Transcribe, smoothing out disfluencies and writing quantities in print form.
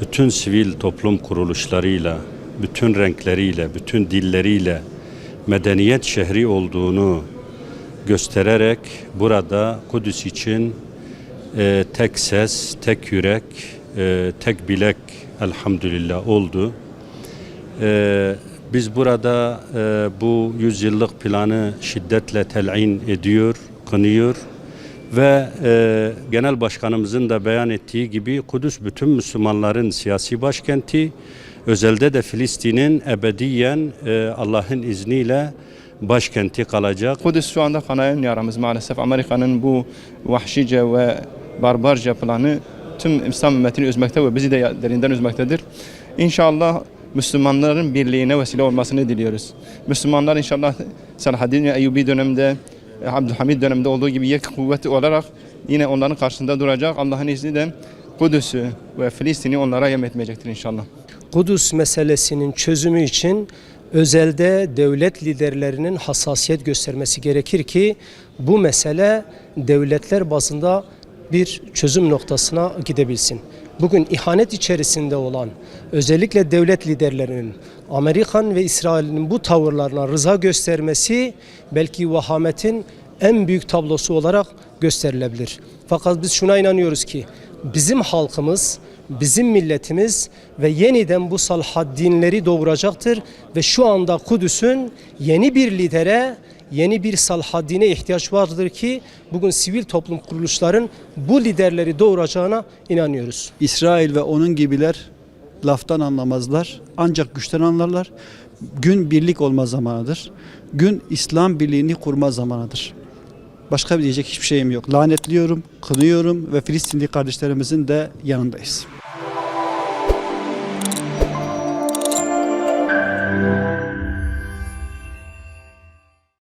bütün sivil toplum kuruluşlarıyla, bütün renkleriyle, bütün dilleriyle medeniyet şehri olduğunu göstererek burada Kudüs için tek ses, tek yürek, tek bilek elhamdülillah oldu. Biz burada bu yüzyıllık planı şiddetle telin ediyor, kınıyor ve Genel Başkanımızın da beyan ettiği gibi Kudüs bütün Müslümanların siyasi başkenti, özelde de Filistin'in ebediyen Allah'ın izniyle başkenti kalacak. Kudüs şu anda kanayan yaramız maalesef. Amerika'nın bu vahşice ve barbarca planı tüm İslam ümmetini üzmekte ve bizi de derinden üzmektedir. İnşallah Müslümanların birliğine vesile olmasını diliyoruz. Müslümanlar inşallah Selahaddin Eyyubi döneminde, Abdülhamid döneminde olduğu gibi yek kuvveti olarak yine onların karşısında duracak. Allah'ın izniyle Kudüs'ü ve Filistin'i onlara yem etmeyecektir inşallah. Kudüs meselesinin çözümü için özelde devlet liderlerinin hassasiyet göstermesi gerekir ki bu mesele devletler bazında bir çözüm noktasına gidebilsin. Bugün ihanet içerisinde olan özellikle devlet liderlerinin Amerikan ve İsrail'in bu tavırlarına rıza göstermesi belki vahametin en büyük tablosu olarak gösterilebilir. Fakat biz şuna inanıyoruz ki bizim halkımız, bizim milletimiz ve yeniden bu Salahaddinleri doğuracaktır ve şu anda Kudüs'ün yeni bir lidere, yeni bir Salahaddin'e ihtiyaç vardır ki bugün sivil toplum kuruluşların bu liderleri doğuracağına inanıyoruz. İsrail ve onun gibiler laftan anlamazlar, ancak güçten anlarlar. Gün birlik olma zamanıdır. Gün İslam birliğini kurma zamanıdır. Başka bir diyecek hiçbir şeyim yok. Lanetliyorum, kınıyorum ve Filistinli kardeşlerimizin de yanındayız.